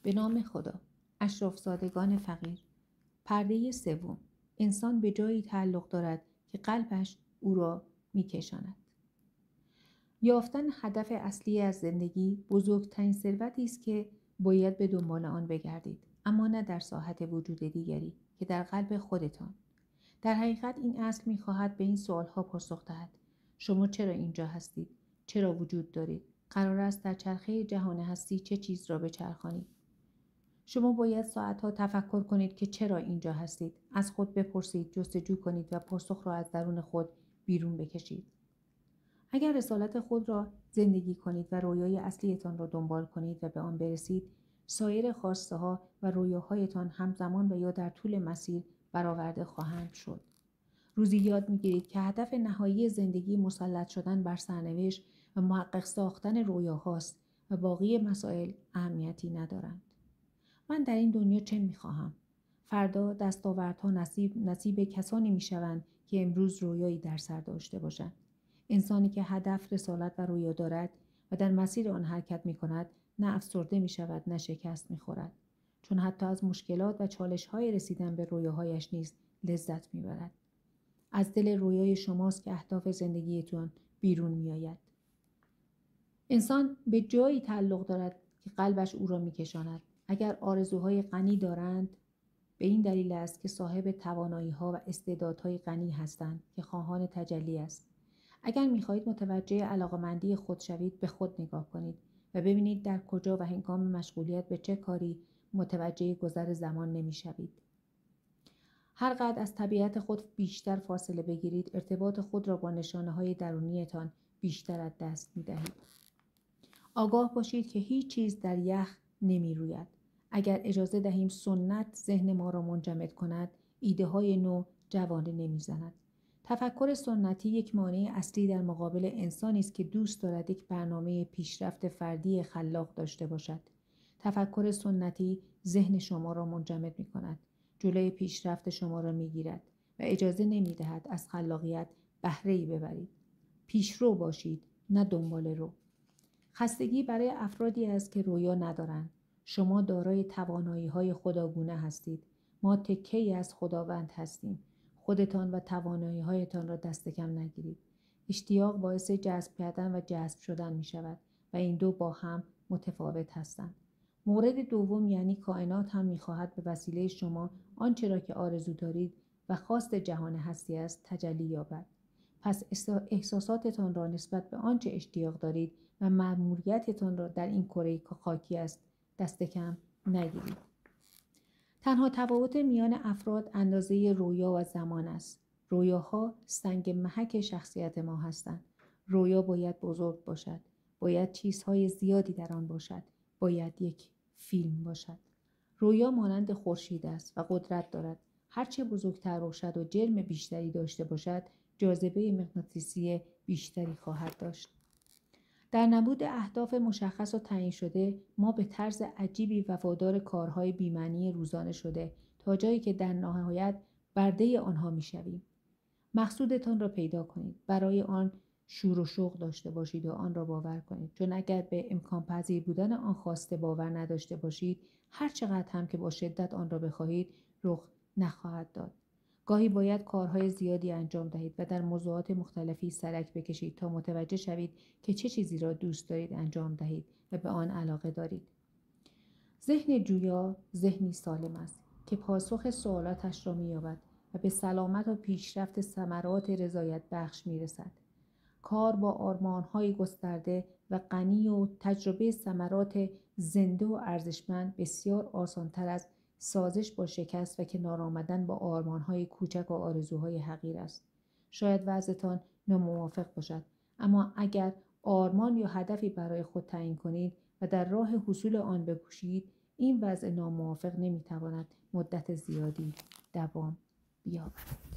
به نام خدا. اشرافزادگان فقیر. پرده سوم. انسان به جایی تعلق دارد که قلبش او را می‌کشاند. یافتن هدف اصلی از زندگی بزرگترین ثروتی است که باید به دنبال آن بگردید، اما نه در ساحت وجود دیگری که در قلب خودتان. در حقیقت این اصل می‌خواهد به این سوال‌ها پاسخ دهد: شما چرا اینجا هستید؟ چرا وجود دارید؟ قرار است در چرخه جهان هستی چه چیز را بچرخانید؟ شما باید ساعتها تفکر کنید که چرا اینجا هستید. از خود بپرسید، جستجو کنید و پاسخ را از درون خود بیرون بکشید. اگر رسالت خود را زندگی کنید و رویای اصلیتان را دنبال کنید و به آن برسید، سایر خواسته ها و رویاهایتان همزمان و یا در طول مسیر برآورده خواهند شد. روزی یاد می‌گیرید که هدف نهایی زندگی مسلط شدن بر سرنوشت و محقق ساختن رویاهاست و باقی مسائل اهمیتی ندارند. من در این دنیا چه می‌خواهم؟ فردا دستاوردها نصیب کسانی می‌شوند که امروز رویایی در سر داشته باشند. انسانی که هدف، رسالت و رویا دارد و در مسیر آن حرکت می‌کند، نه افسرده می‌شود نه شکست می‌خورد، چون حتی از مشکلات و چالش‌های رسیدن به رویاهایش نیز لذت می‌برد. از دل رویای شماست که اهداف زندگیتون بیرون می‌آید. انسان به جایی تعلق دارد که قلبش او را می‌کشاند. اگر آرزوهای غنی دارند، به این دلیل است که صاحب توانایی‌ها و استعدادهای غنی هستند که خواهان تجلی است. اگر می‌خواهید متوجه علاقه‌مندی خود شوید، به خود نگاه کنید و ببینید در کجا و هنگام مشغولیت به چه کاری متوجه گذر زمان نمی‌شوید. هر قدر از طبیعت خود بیشتر فاصله بگیرید، ارتباط خود را با نشانه‌های درونیتان بیشتر از دست می‌دهید. آگاه باشید که هیچ چیز در یخ نمی‌روید. اگر اجازه دهیم سنت ذهن ما را منجمد کند، ایده‌های نو جوانه نمی‌زند. تفکر سنتی یک مانع اصلی در مقابل انسانی است که دوست دارد یک برنامه پیشرفت فردی خلاق داشته باشد. تفکر سنتی ذهن شما را منجمد می‌کند، جلوی پیشرفت شما را می‌گیرد و اجازه نمی‌دهد از خلاقیت بهره‌ای ببرید. پیشرو باشید، نه دنبال رو. خستگی برای افرادی است که رویا ندارند. شما دارای توانایی‌های خداگونه هستید. ما تکه‌ای از خداوند هستیم. خودتان و توانایی‌هایتان را دست کم نگیرید. اشتیاق باعث جذب کردن و جذب شدن می شود و این دو با هم متفاوت هستند. مورد دوم یعنی کائنات هم می خواهد به وسیله شما آنچه را که آرزو دارید و خواست جهان هستی است تجلی یابد. پس احساساتتان را نسبت به آنچه اشتیاق دارید و مأموریتتان را در این کره خاکی است دست کم نگیرید. تنها تفاوت میان افراد اندازه رویا و زمان است. رویاها سنگ محک شخصیت ما هستند. رویا باید بزرگ باشد. باید چیزهای زیادی در آن باشد. باید یک فیلم باشد. رویا مانند خورشید است و قدرت دارد. هرچه بزرگتر باشد و جرم بیشتری داشته باشد، جاذبه مغناطیسی بیشتری خواهد داشت. در نبود اهداف مشخص و تعیین شده، ما به طرز عجیبی وفادار کارهای بی‌معنی روزانه شده تا جایی که در نهایت برده آنها می‌شویم. مقصودتان را پیدا کنید. برای آن شور و شوق داشته باشید و آن را باور کنید. چون اگر به امکان پذیر بودن آن خواسته باور نداشته باشید، هر چقدر هم که با شدت آن را بخواهید، رخ نخواهد داد. گاهی باید کارهای زیادی انجام دهید و در موضوعات مختلفی سرک بکشید تا متوجه شوید که چه چیزی را دوست دارید انجام دهید و به آن علاقه دارید. ذهن جویا ذهنی سالم است که پاسخ سوالاتش را می‌یابد و به سلامت و پیشرفت ثمرات رضایت بخش می‌رسد. کار با آرمان‌های گسترده و غنی و تجربه ثمرات زنده و ارزشمند بسیار آسان‌تر از سازش با شکست و کنار آمدن با آرمان‌های کوچک و آرزوهای حقیر است. شاید وضعتان ناموافق باشد، اما اگر آرمان یا هدفی برای خود تعیین کنید و در راه حصول آن بکوشید، این وضع ناموافق نمی‌تواند مدت زیادی دوام بیابد.